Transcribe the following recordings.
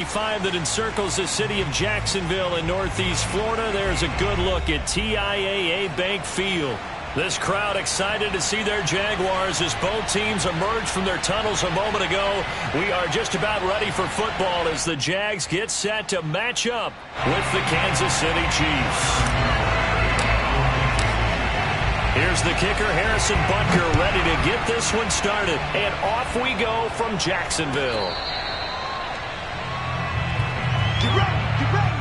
5 that encircles the city of Jacksonville in northeast Florida. There's a good look at TIAA Bank Field. This crowd excited to see their Jaguars as both teams emerged from their tunnels a moment ago. We are just about ready for football as the Jags get set to match up with the Kansas City Chiefs. Here's the kicker, Harrison Butker, ready to get this one started. And off we go from Jacksonville. Get ready, get ready.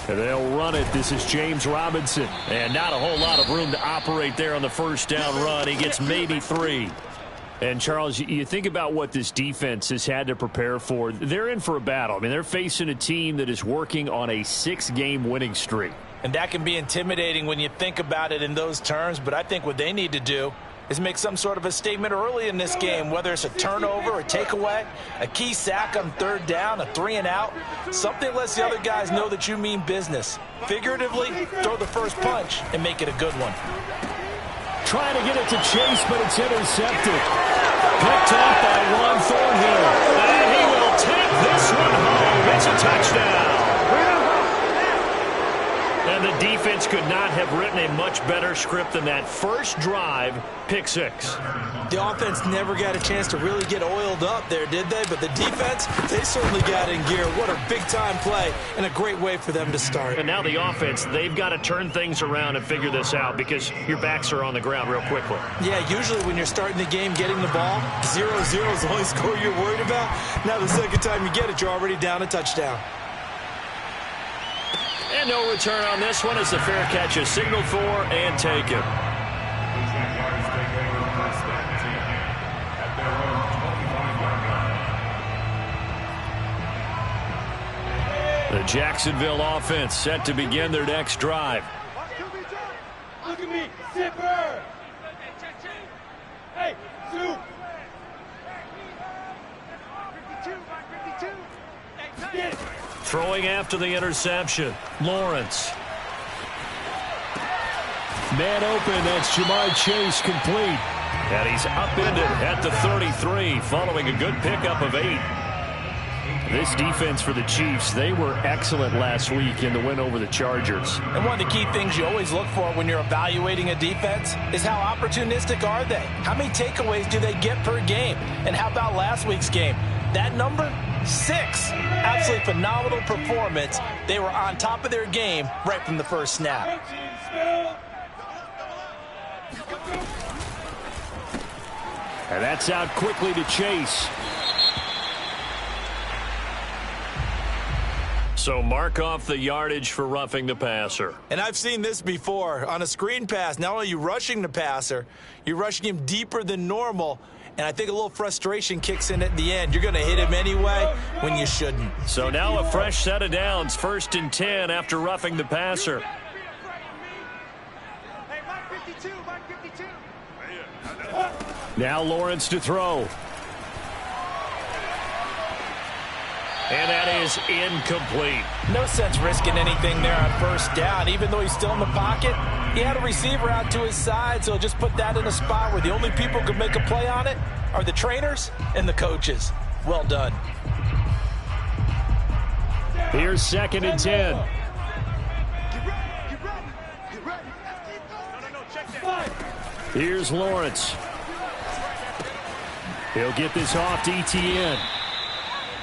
They'll run it. This is James Robinson. And not a whole lot of room to operate there on the first down run. He gets maybe 3. And, Charles, you think about what this defense has had to prepare for. They're in for a battle. I mean, they're facing a team that is working on a 6-game winning streak. And that can be intimidating when you think about it in those terms. But I think what they need to do is make some sort of a statement early in this game, whether it's a turnover, a takeaway, a key sack on 3rd down, a 3-and-out. Something lets the other guys know that you mean business. Figuratively, throw the first punch and make it a good one. Trying to get it to Chase, but it's intercepted. Picked off by Juan Thornhill. And he will take this one home. It's a touchdown. And the defense could not have written a much better script than that first drive, pick 6. The offense never got a chance to really get oiled up there, did they? But the defense, they certainly got in gear. What a big-time play and a great way for them to start. And now the offense, they've got to turn things around and figure this out because your backs are on the ground real quickly. Yeah, usually when you're starting the game, getting the ball, 0-0 is the only score you're worried about. Now the second time you get it, you're already down a touchdown. And no return on this one as the fair catch is signaled for and taken. The Jacksonville offense set to begin their next drive. Look at me, zipper. Hey, Sue. 52. Throwing after the interception, Lawrence. Man open, that's Jamar Chase complete. And he's upended at the 33 following a good pickup of 8. This defense for the Chiefs, they were excellent last week in the win over the Chargers. And one of the key things you always look for when you're evaluating a defense is how opportunistic are they? How many takeaways do they get per game? And how about last week's game? That number? 6. Absolutely phenomenal performance. They were on top of their game right from the first snap. And that's out quickly to Chase. So mark off the yardage for roughing the passer. And I've seen this before. On a screen pass, not only are you rushing the passer, you're rushing him deeper than normal. And I think a little frustration kicks in at the end. You're going to hit him anyway when you shouldn't. So now a fresh set of downs, 1st and 10 after roughing the passer. Hey, Mike 52, Mike 52. Now Lawrence to throw. And that is incomplete. No sense risking anything there on 1st down. Even though he's still in the pocket, he had a receiver out to his side, so just put that in a spot where the only people who can make a play on it are the trainers and the coaches. Well done. Here's 2nd and 10. Get ready. No, check that. Here's Lawrence. He'll get this off to ETN.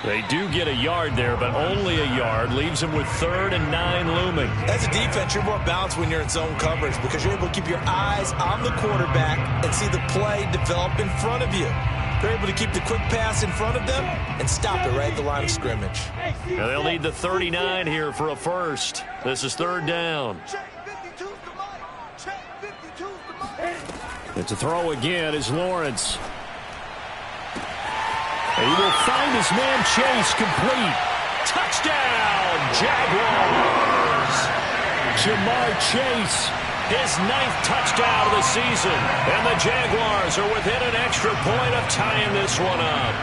They do get a yard there, but only a yard. Leaves them with 3rd and 9 looming. As a defense, you're more balanced when you're in zone coverage because you're able to keep your eyes on the quarterback and see the play develop in front of you. They're able to keep the quick pass in front of them and stop it right at the line of scrimmage. Now they'll need the 39 here for a first. This is third down. It's a throw again is Lawrence. And he will find his man Chase complete. Touchdown, Jaguars! Jamar Chase, his 9th touchdown of the season. And the Jaguars are within an extra point of tying this one up.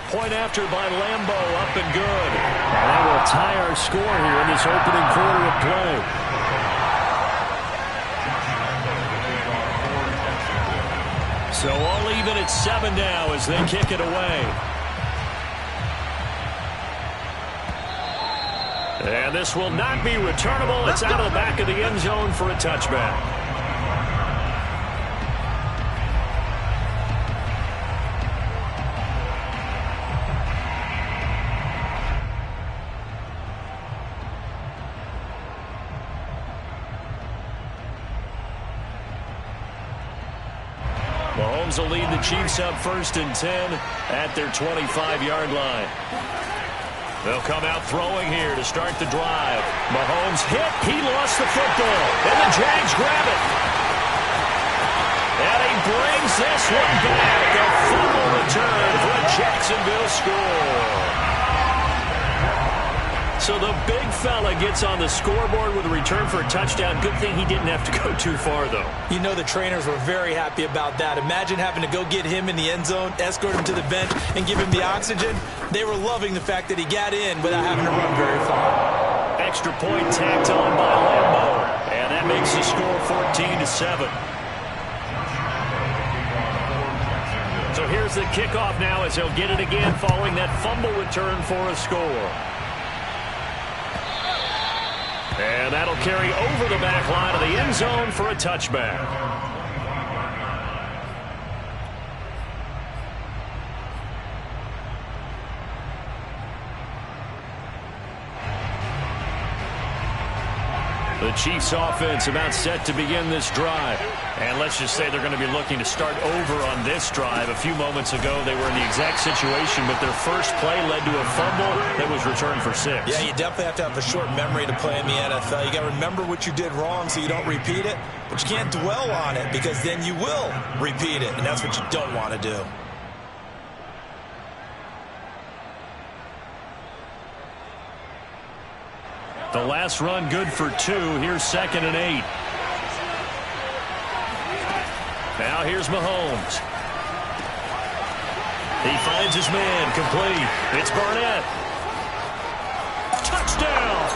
Point after by Lambeau, up and good. And that will tie our score here in this opening quarter of play. So all even at 7 now as they kick it away. And this will not be returnable. It's out of the back of the end zone for a touchback. Mahomes will lead the Chiefs up 1st and 10 at their 25-yard line. They'll come out throwing here to start the drive. Mahomes hit. He lost the football. And the Jags grab it. And he brings this one back. A fumble return for a Jacksonville score. So the big fella gets on the scoreboard with a return for a touchdown. Good thing he didn't have to go too far, though. You know the trainers were very happy about that. Imagine having to go get him in the end zone, escort him to the bench, and give him the oxygen. They were loving the fact that he got in without having to run very far. Extra point tacked on by Lambeau. And that makes the score 14-7. So here's the kickoff now as they'll get it again following that fumble return for a score. And that'll carry over the back line of the end zone for a touchback. The Chiefs offense about set to begin this drive. And let's just say they're going to be looking to start over on this drive. A few moments ago, they were in the exact situation, but their first play led to a fumble that was returned for 6. Yeah, you definitely have to have a short memory to play in the NFL. You got to remember what you did wrong so you don't repeat it, but you can't dwell on it because then you will repeat it, and that's what you don't want to do. The last run good for 2. Here's 2nd and 8. Now here's Mahomes. He finds his man complete. It's Barnett. Touchdown!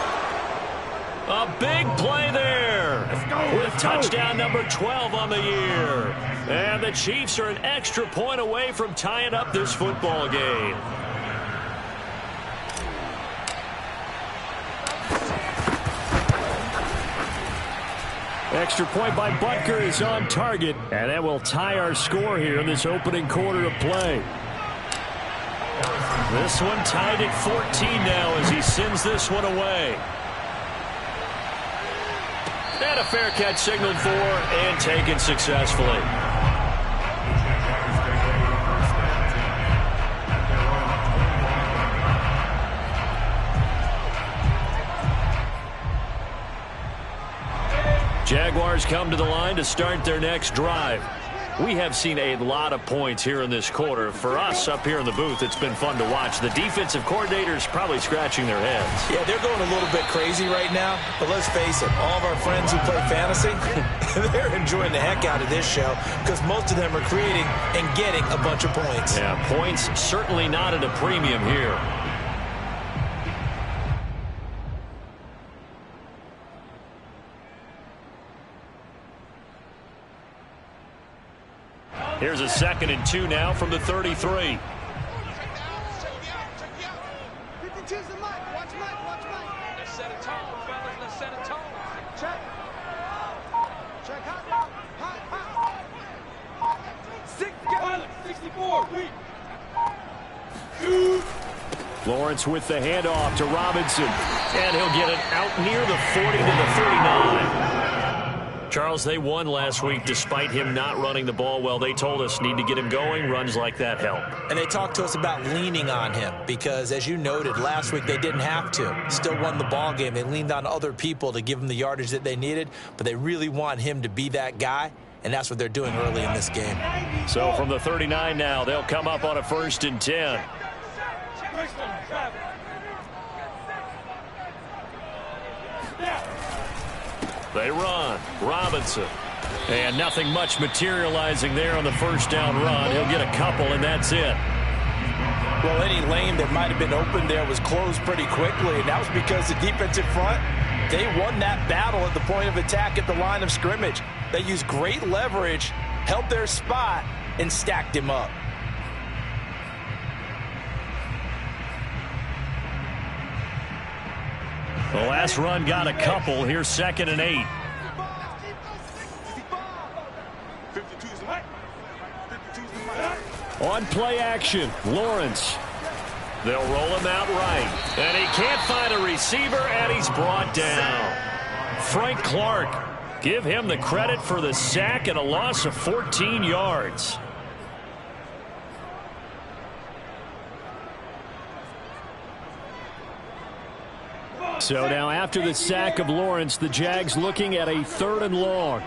A big play there. With touchdown number 12 on the year. And the Chiefs are an extra point away from tying up this football game. Extra point by Butker is on target, and that will tie our score here in this opening quarter of play. This one tied at 14 now as he sends this one away. And a fair catch signaled for and taken successfully. Jaguars come to the line to start their next drive. We have seen a lot of points here in this quarter. For us up here in the booth, it's been fun to watch. The defensive coordinators probably scratching their heads. Yeah, they're going a little bit crazy right now. But let's face it, all of our friends who play fantasy, they're enjoying the heck out of this show because most of them are creating and getting a bunch of points. Yeah, points certainly not at a premium here. Here's a 2nd and 2 now from the 33. 52's the mic. Watch Mike. Watch Mike. Let's set a tone, fellas. Let's set a tone. Check. Check. Hot. 6, 64. Lawrence with the handoff to Robinson. And he'll get it out near the 40 to the 39. Charles, they won last week despite him not running the ball well. They told us need to get him going. Runs like that help. And they talked to us about leaning on him because, as you noted, last week they didn't have to. Still won the ball game. They leaned on other people to give them the yardage that they needed, but they really want him to be that guy, and that's what they're doing early in this game. So from the 39 now, they'll come up on a 1st and 10. They run. Robinson. And nothing much materializing there on the first down run. He'll get a couple, and that's it. Well, any lane that might have been open there was closed pretty quickly, and that was because the defensive front, they won that battle at the point of attack at the line of scrimmage. They used great leverage, held their spot, and stacked him up. The last run got a couple. Here's 2nd and 8. On play action, Lawrence. They'll roll him out right. And he can't find a receiver, and he's brought down. Frank Clark, give him the credit for the sack and a loss of 14 yards. So now after the sack of Lawrence, the Jags looking at a 3rd and long.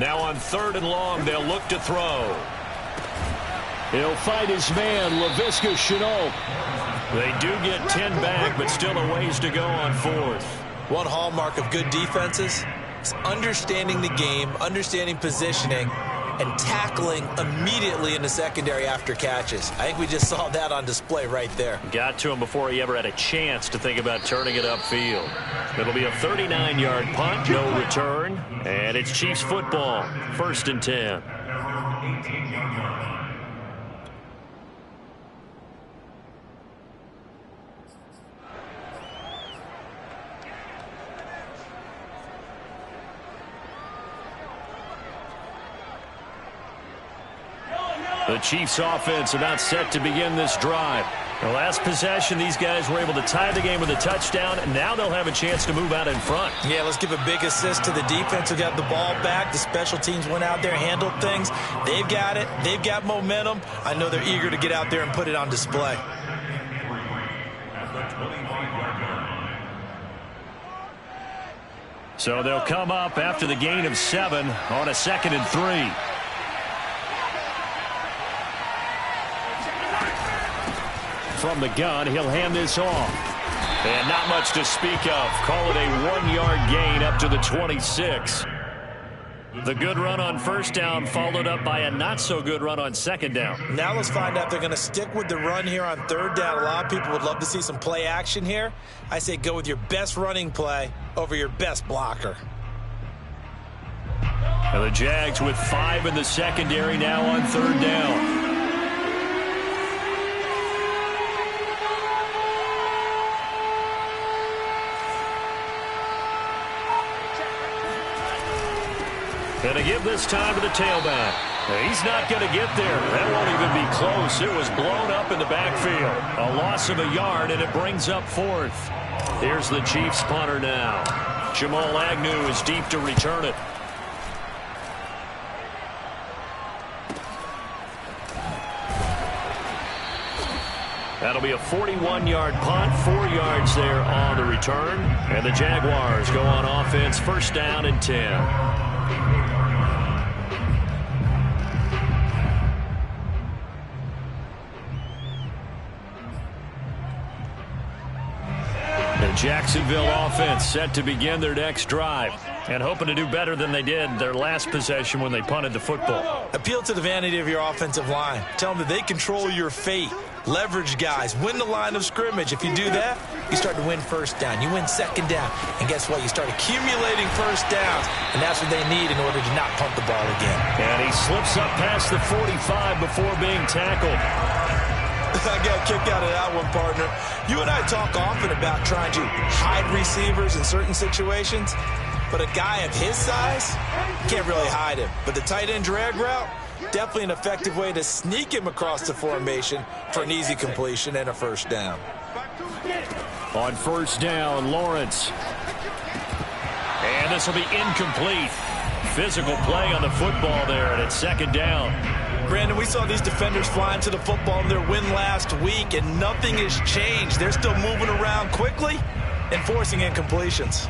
Now on 3rd and long, they'll look to throw. He'll fight his man, Laviska Shenault. They do get 10 back, but still a ways to go on 4th. One hallmark of good defenses is understanding the game, understanding positioning, and tackling immediately in the secondary after catches. I think we just saw that on display right there. Got to him before he ever had a chance to think about turning it upfield. It'll be a 39-yard punt, no return, and it's Chiefs football, 1st and 10. The Chiefs offense about set to begin this drive. The last possession, these guys were able to tie the game with a touchdown, and now they'll have a chance to move out in front. Yeah, let's give a big assist to the defense who got the ball back. The special teams went out there, handled things. They've got it. They've got momentum. I know they're eager to get out there and put it on display. So they'll come up after the gain of 7 on a 2nd and 3. From the gun, he'll hand this off. And not much to speak of. Call it a 1-yard gain up to the 26. The good run on 1st down followed up by a not-so-good run on 2nd down. Now let's find out if they're going to stick with the run here on 3rd down. A lot of people would love to see some play action here. I say go with your best running play over your best blocker. And the Jags with 5 in the secondary now on 3rd down. And to give this time to the tailback. He's not going to get there. That won't even be close. It was blown up in the backfield. A loss of a yard, and it brings up 4th. Here's the Chiefs punter now. Jamal Agnew is deep to return it. That'll be a 41-yard punt, 4 yards there on the return. And the Jaguars go on offense, 1st down and 10. The Jacksonville offense set to begin their next drive and hoping to do better than they did their last possession when they punted the football. Appeal to the vanity of your offensive line. Tell them that they control your fate. Leverage guys. Win the line of scrimmage. If you do that, you start to win 1st down. You win 2nd down. And guess what? You start accumulating 1st downs. And that's what they need in order to not punt the ball again. And he slips up past the 45 before being tackled. I got a kick out of that one, partner. You and I talk often about trying to hide receivers in certain situations. but a guy of his size, can't really hide him. But the tight end drag route, definitely an effective way to sneak him across the formation for an easy completion and a first down. On first down, Lawrence. And this will be incomplete. Physical play on the football there, and it's second down. Brandon, we saw these defenders flying to the football in their win last week, and nothing has changed. They're still moving around quickly and forcing incompletions.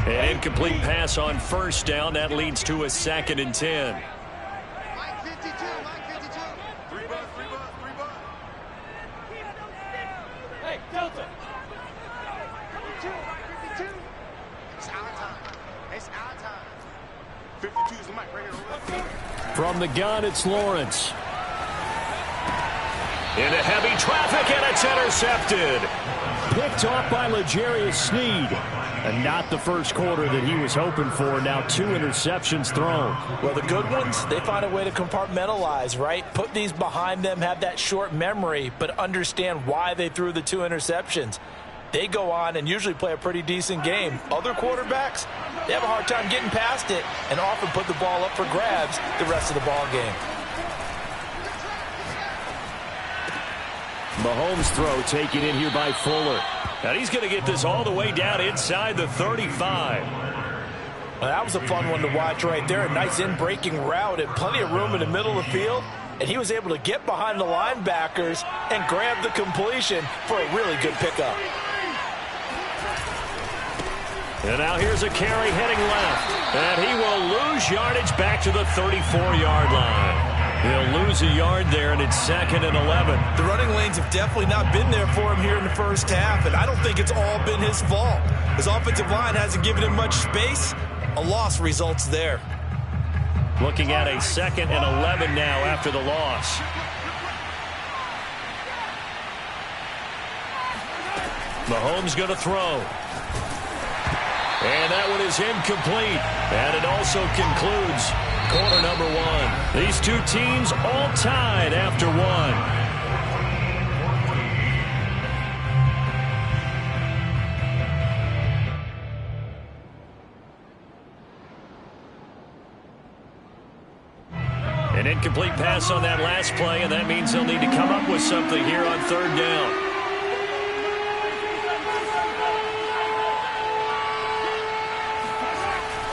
An incomplete pass on first down. That leads to a 2nd and 10. Mike 52, Mike 52. 3 bucks. Hey, Delta. 52. It's our time. It's our time. 52 is the mic right here. From the gun, it's Lawrence. Into heavy traffic, and it's intercepted. Picked off by L'Jarius Sneed. And not the first quarter that he was hoping for. Now 2 interceptions thrown. Well, the good ones, they find a way to compartmentalize, right? Put these behind them, have that short memory, but understand why they threw the 2 interceptions. They go on and usually play a pretty decent game. Other quarterbacks, they have a hard time getting past it and often put the ball up for grabs the rest of the ball game. Mahomes' throw taken in here by Fuller. And he's going to get this all the way down inside the 35. Well, that was a fun one to watch right there. A nice in-breaking route and plenty of room in the middle of the field. And he was able to get behind the linebackers and grab the completion for a really good pickup. And now here's a carry heading left. And he will lose yardage back to the 34-yard line. He'll lose a yard there, and it's 2nd and 11. The running lanes have definitely not been there for him here in the first half, and I don't think it's all been his fault. His offensive line hasn't given him much space. A loss results there. Looking at a 2nd and 11 now after the loss. Mahomes going to throw. And that one is incomplete. And it also concludes quarter number 1. These two teams all tied after 1. An incomplete pass on that last play, and that means they'll need to come up with something here on 3rd down.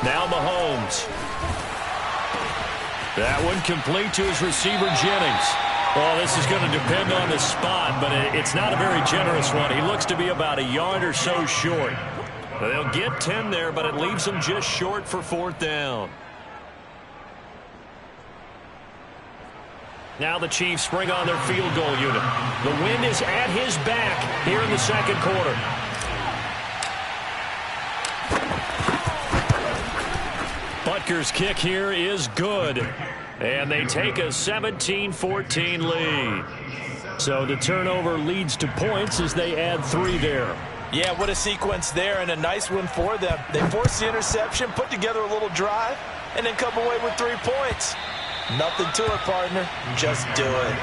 Now Mahomes. That one complete to his receiver, Jennings. Well, this is going to depend on the spot, but it's not a very generous one. He looks to be about a yard or so short. They'll get 10 there, but it leaves him just short for 4th down. Now the Chiefs bring on their field goal unit. The wind is at his back here in the 2nd quarter. Butker's kick here is good. And they take a 17-14 lead. So the turnover leads to points as they add 3 there. Yeah, what a sequence there, and a nice one for them. They force the interception, put together a little drive, and then come away with 3 points. Nothing to it, partner. Just do it.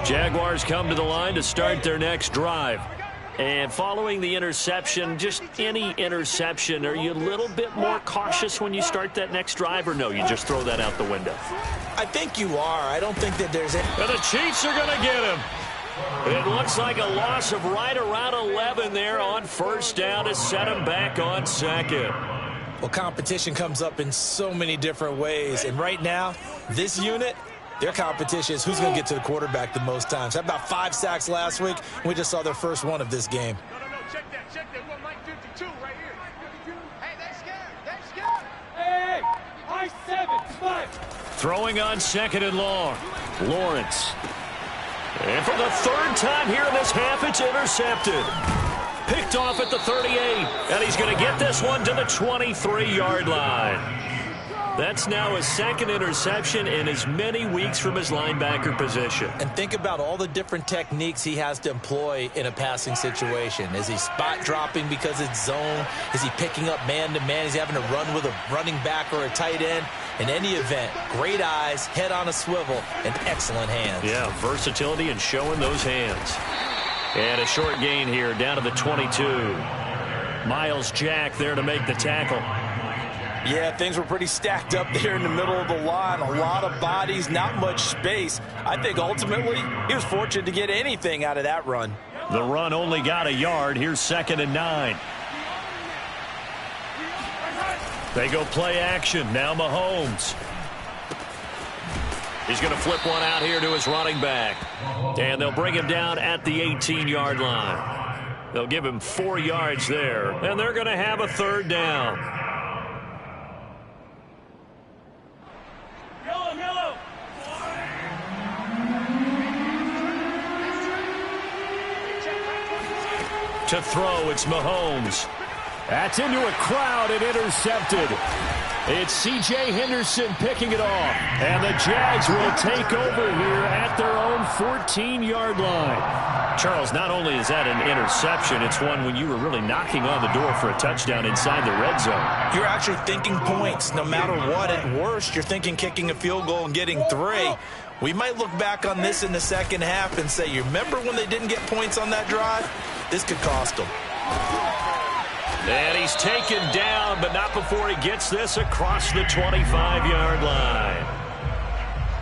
Jaguars come to the line to start their next drive. And following the interception, just any interception, are you a little bit more cautious when you start that next drive, or no, you just throw that out the window? I think you are. I don't think that there's any... And the Chiefs are going to get him. It looks like a loss of right around 11 there on first down to set him back on 2nd. Well, competition comes up in so many different ways. And right now, this unit, their competition is who's going to get to the quarterback the most times. Had about 5 sacks last week. We just saw their first one of this game. No, check that. We want Mike 52 right here. 52. Hey, they're scared. Hey, I-7, 5. Throwing on 2nd and long. Lawrence. And for the 3rd time here in this half, it's intercepted. Picked off at the 38. And he's going to get this one to the 23-yard line. That's now his second interception in as many weeks from his linebacker position. And think about all the different techniques he has to employ in a passing situation. Is he spot dropping because it's zone? Is he picking up man-to-man? Is he having to run with a running back or a tight end? In any event, great eyes, head on a swivel, and excellent hands. Yeah, versatility and showing those hands. And a short gain here down to the 22. Miles Jack there to make the tackle. Yeah, things were pretty stacked up there in the middle of the line. A lot of bodies, not much space. I think ultimately he was fortunate to get anything out of that run. The run only got a yard. Here's 2nd and 9. They go play action. Now Mahomes. He's going to flip one out here to his running back. And they'll bring him down at the 18-yard line. They'll give him 4 yards there. And they're going to have a 3rd down. Yellow. To throw, it's Mahomes. That's into a crowd and intercepted. It's C.J. Henderson picking it off. And the Jags will take over here at their own 14-yard line. Charles, not only is that an interception, it's one when you were really knocking on the door for a touchdown inside the red zone. You're actually thinking points. No matter what, at worst, you're thinking kicking a field goal and getting 3. We might look back on this in the second half and say, you remember when they didn't get points on that drive? This could cost them. And he's taken down, but not before he gets this across the 25-yard line.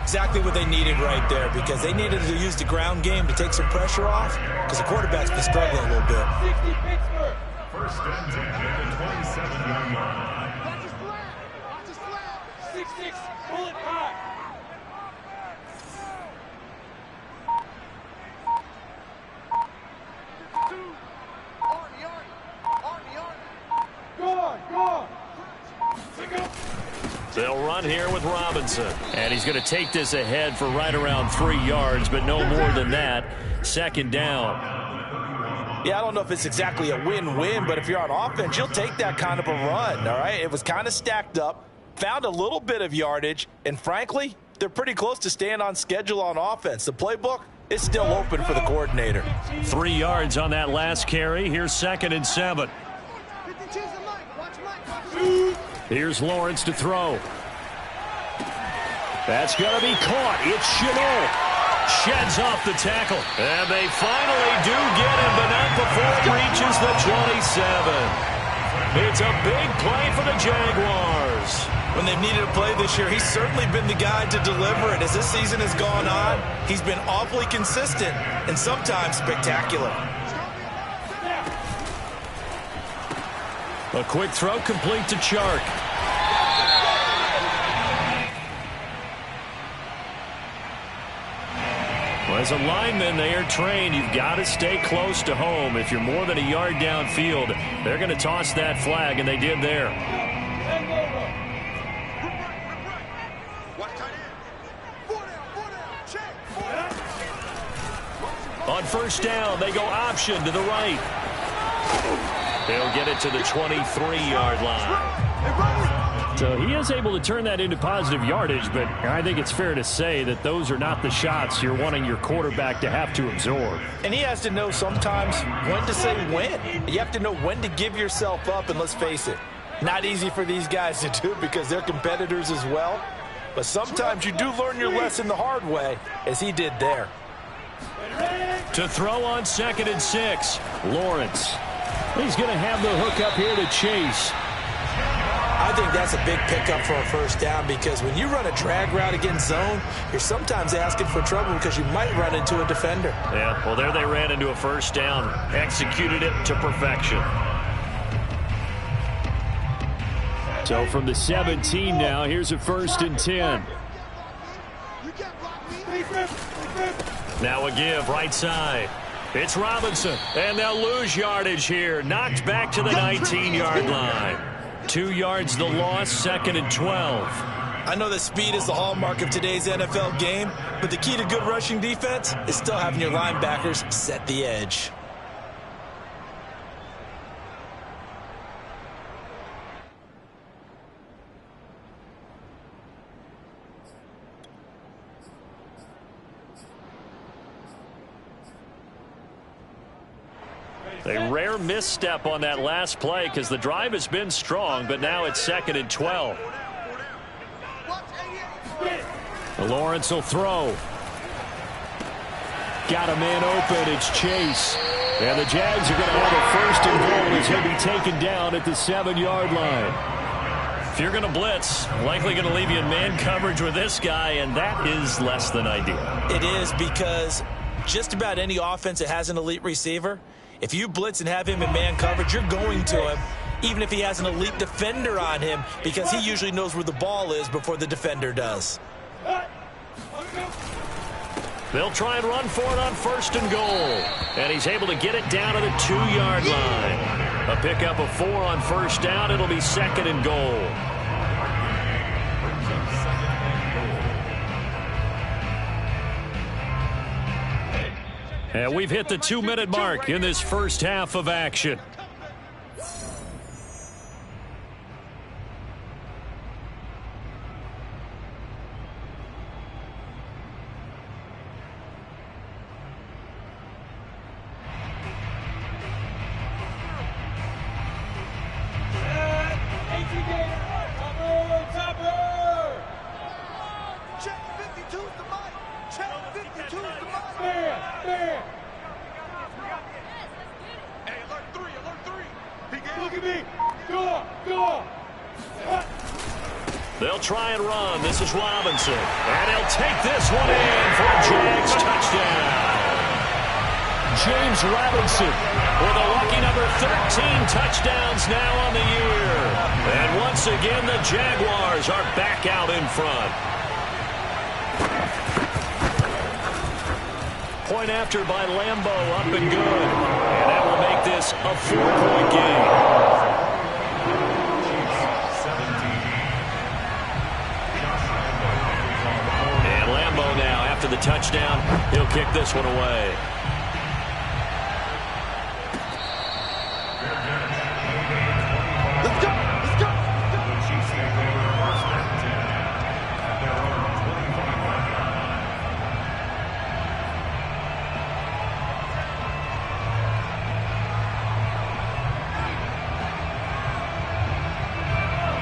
Exactly what they needed right there, because they needed to use the ground game to take some pressure off, because the quarterback's been struggling a little bit. 60 Pittsburgh. 1st and 10 at the 27-yard line. Watch his flag. 6-6, pull it high. They'll run here with Robinson. And he's going to take this ahead for right around 3 yards, but no more than that. 2nd down. Yeah, I don't know if it's exactly a win-win, but if you're on offense, you'll take that kind of a run, all right? It was kind of stacked up, found a little bit of yardage, and frankly, they're pretty close to staying on schedule on offense. The playbook is still open for the coordinator. 3 yards on that last carry. Here's 2nd and 7. Here's Lawrence to throw. That's going to be caught. It's Chenot. Sheds off the tackle. And they finally do get him, but not before it reaches the 27. It's a big play for the Jaguars. When they've needed a play this year, he's certainly been the guy to deliver it. As this season has gone on, he's been awfully consistent and sometimes spectacular. A quick throw complete to Chark. Well, as a lineman, they are trained. You've got to stay close to home. If you're more than a yard downfield, they're going to toss that flag, and they did there. On 1st down, they go option to the right. They'll get it to the 23-yard line. So he is able to turn that into positive yardage, but I think it's fair to say that those are not the shots you're wanting your quarterback to have to absorb. And he has to know sometimes when to say when. You have to know when to give yourself up, and let's face it, not easy for these guys to do because they're competitors as well. But sometimes you do learn your lesson the hard way, as he did there. To throw on 2nd and 6, Lawrence. He's going to have the hook up here to Chase. I think that's a big pickup for a 1st down, because when you run a drag route against zone, you're sometimes asking for trouble because you might run into a defender. Yeah, well, there they ran into a 1st down. Executed it to perfection. So from the 17 now, here's a 1st and 10. Now a give right side. It's Robinson, and they'll lose yardage here. Knocked back to the 19-yard line. 2 yards the loss, 2nd and 12. I know that speed is the hallmark of today's NFL game, but the key to good rushing defense is still having your linebackers set the edge. A rare misstep on that last play because the drive has been strong, but now it's 2nd and 12. Lawrence will throw. Got a man open. It's Chase. And the Jags are going to have a 1st and goal as he'll be taken down at the 7-yard line. If you're going to blitz, likely going to leave you in man coverage with this guy, and that is less than ideal. It is, because just about any offense that has an elite receiver, if you blitz and have him in man coverage, you're going to him, even if he has an elite defender on him, because he usually knows where the ball is before the defender does. They'll try and run for it on 1st and goal. And he's able to get it down to the 2-yard line. A pickup of 4 on 1st down. It'll be 2nd and goal. And we've hit the 2-minute mark in this first half of action. They'll try and run. This is Robinson. And he'll take this one in for a Jags touchdown. James Robinson with a lucky number 13 touchdowns now on the year. And once again, the Jaguars are back out in front. Point after by Lambo, up and good. And that will make this a 4-point game. Now, after the touchdown, he'll kick this one away. Let's go! Let's go!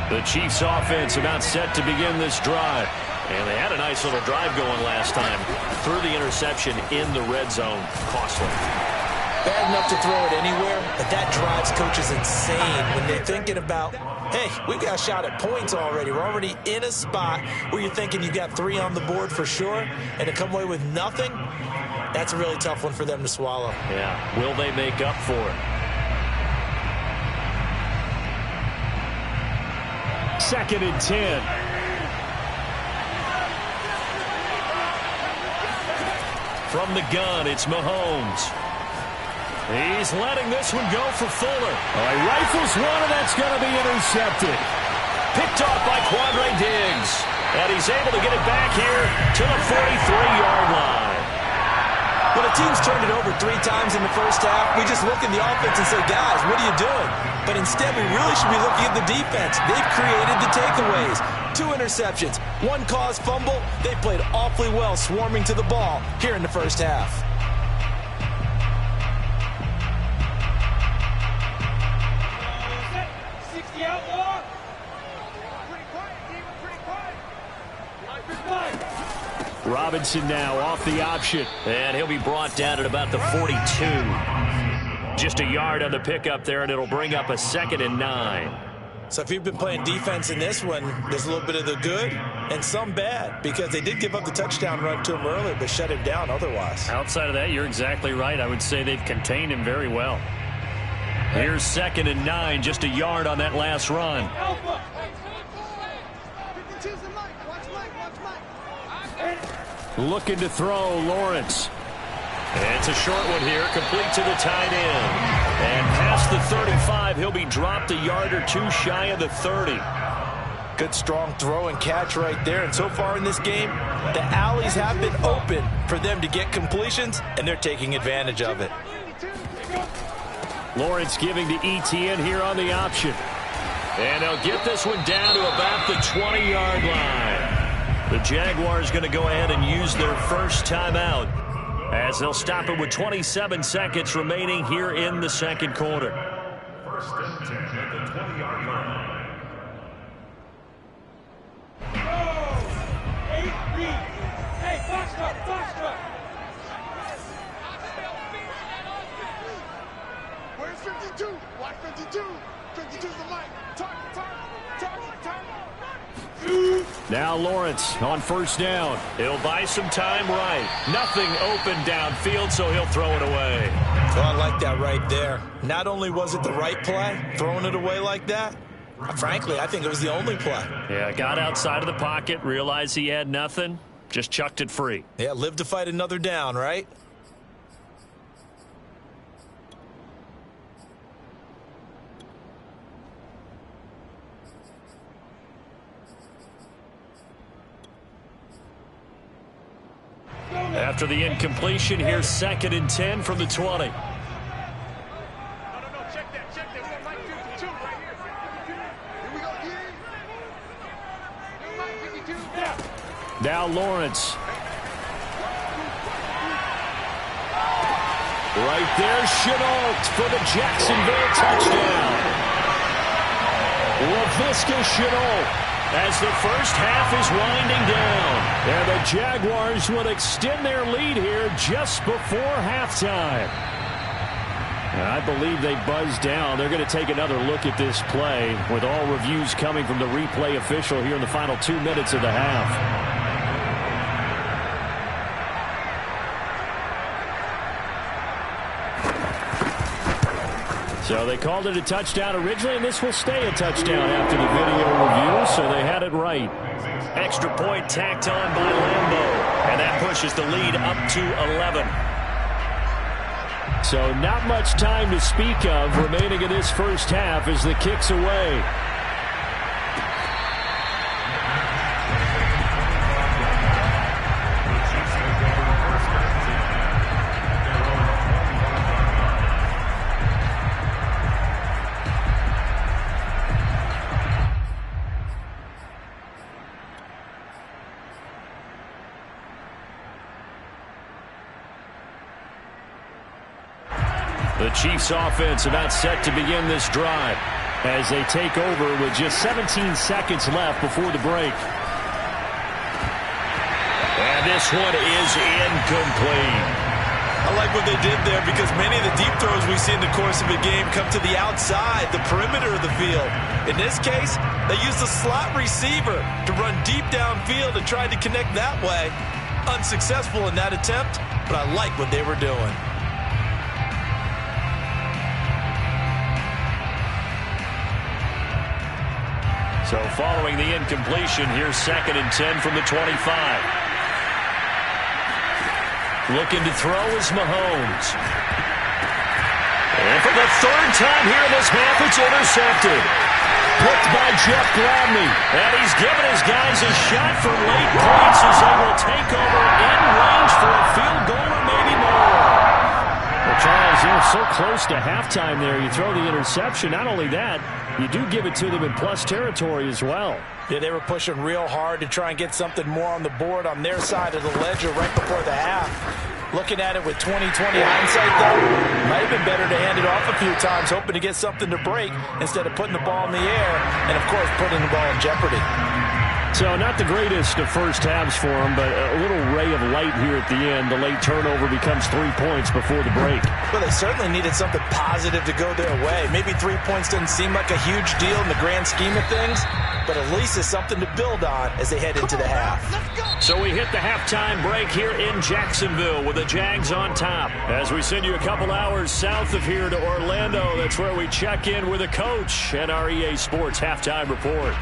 The Chiefs offense about set to begin this drive. And they had a nice little drive going last time. Threw the interception in the red zone. Costly. Bad enough to throw it anywhere, but that drives coaches insane when they're thinking about, hey, we've got a shot at points already. We're already in a spot where you're thinking you got 3 on the board for sure, and to come away with nothing, that's a really tough one for them to swallow. Yeah, will they make up for it? 2nd and 10. From the gun, it's Mahomes. He's letting this one go for Fuller. Oh, he rifles one, and that's going to be intercepted. Picked off by Quandre Diggs. And he's able to get it back here to the 43-yard line. When a team's turned it over 3 times in the first half, we just look at the offense and say, guys, what are you doing? But instead, we really should be looking at the defense. They've created the takeaways. 2 interceptions, 1 caused fumble. They played awfully well swarming to the ball here in the first half. Robinson now off the option. And he'll be brought down at about the 42. Just a yard on the pickup there, and it'll bring up a 2nd and 9. So if you've been playing defense in this one, there's a little bit of the good and some bad, because they did give up the touchdown run to him earlier, but shut him down otherwise. Outside of that, you're exactly right. I would say they've contained him very well. Here's 2nd and 9, just a yard on that last run. Looking to throw, Lawrence. And it's a short one here, complete to the tight end. And past the 35, he'll be dropped a yard or 2 shy of the 30. Good strong throw and catch right there. And so far in this game, the alleys have been open for them to get completions, and they're taking advantage of it. Lawrence giving to Etienne here on the option. And they'll get this one down to about the 20-yard line. The Jaguars going to go ahead and use their first timeout. as they'll stop it with 27 seconds remaining here in the second quarter. First and 10 at the 20-yard line. Where's 52? Watch 52. 52's the mic. Target. Now Lawrence on first down. He'll buy some time right. Nothing open downfield, so he'll throw it away. Oh, I like that right there. Not only was it the right play, throwing it away like that, frankly, I think it was the only play. Yeah, got outside of the pocket, realized he had nothing, just chucked it free. Yeah, live to fight another down, right? After the incompletion, here's 2nd and 10 from the 20. No, check that. We got Mike 52 right here. Here we go, Giddy. Mike 52. Yeah. Now Lawrence. Right there, Chenault for the Jacksonville touchdown. LaVisca Chenault as the first half is winding down. And the Jaguars will extend their lead here just before halftime. And I believe they buzzed down. They're going to take another look at this play with all reviews coming from the replay official here in the final 2 minutes of the half. So they called it a touchdown originally, and this will stay a touchdown after the video review, so they had it right. Extra point tacked on by Lambeau, and that pushes the lead up to 11. So not much time to speak of remaining in this first half as the kick's away. The Chiefs offense about set to begin this drive as they take over with just 17 seconds left before the break. And this one is incomplete. I like what they did there because many of the deep throws we see in the course of a game come to the outside, the perimeter of the field. In this case, they used a slot receiver to run deep downfield and tried to connect that way. Unsuccessful in that attempt, but I like what they were doing. So following the incompletion, here's 2nd and 10 from the 25. Looking to throw is Mahomes. And for the third time here in this half, it's intercepted. Picked by Jeff Gladney. And he's given his guys a shot for late points as they will take over in range for a field goal or maybe more. Well, Charles, you're so close to halftime there. You throw the interception. Not only that, you do give it to them in plus territory as well. Yeah, they were pushing real hard to try and get something more on the board on their side of the ledger right before the half. Looking at it with 20/20 hindsight, though, might have been better to hand it off a few times, hoping to get something to break instead of putting the ball in the air and, of course, putting the ball in jeopardy. So not the greatest of first halves for them, but a little ray of light here at the end. The late turnover becomes 3 points before the break. Well, they certainly needed something positive to go their way. Maybe 3 points doesn't seem like a huge deal in the grand scheme of things, but at least it's something to build on as they head into the half. So we hit the halftime break here in Jacksonville with the Jags on top. As we send you a couple hours south of here to Orlando, that's where we check in with a coach and our EA Sports halftime report.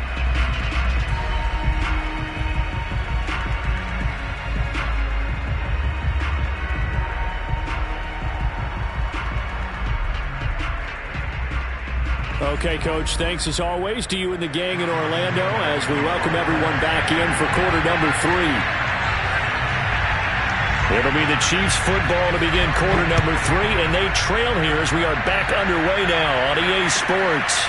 Okay, Coach, thanks as always to you and the gang in Orlando as we welcome everyone back in for quarter number 3. It'll be the Chiefs football to begin quarter number 3, and they trail here as we are back underway now on EA Sports.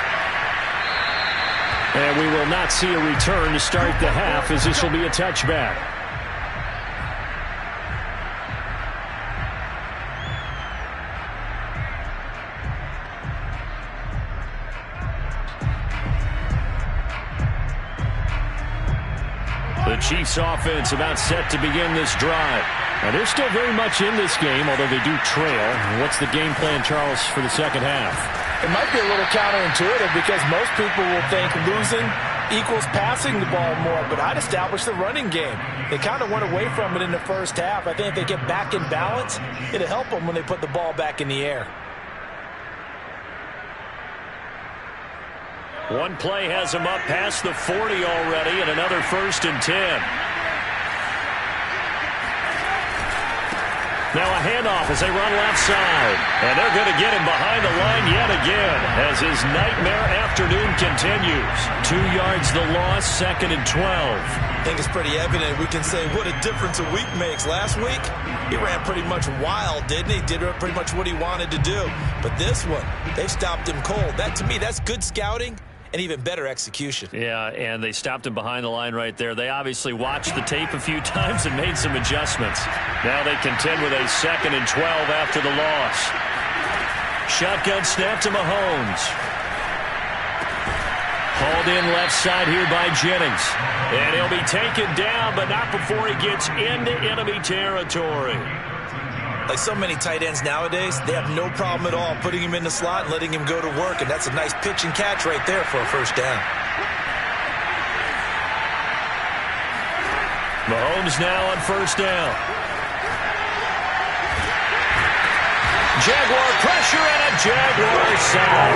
And we will not see a return to start the half as this will be a touchback. The Chiefs offense about set to begin this drive. Now, they're still very much in this game, although they do trail. What's the game plan, Charles, for the second half? It might be a little counterintuitive because most people will think losing equals passing the ball more, but I'd establish the running game. They kind of went away from it in the first half. I think if they get back in balance, it'll help them when they put the ball back in the air. One play has him up past the 40 already, and another 1st and 10. Now a handoff as they run left side. And they're going to get him behind the line yet again as his nightmare afternoon continues. 2 yards the loss, 2nd and 12. I think it's pretty evident. We can say what a difference a week makes. Last week, he ran pretty much wild, didn't he? Did pretty much what he wanted to do. But this one, they stopped him cold. That, to me, that's good scouting and even better execution. Yeah, and they stopped him behind the line right there. They obviously watched the tape a few times and made some adjustments. Now they contend with a 2nd and 12 after the loss. Shotgun snap to Mahomes. Hauled in left side here by Jennings. And he'll be taken down, but not before he gets into enemy territory. Like so many tight ends nowadays, they have no problem at all putting him in the slot and letting him go to work, and that's a nice pitch and catch right there for a 1st down. Mahomes now on 1st down. Jaguar pressure and a Jaguar sack.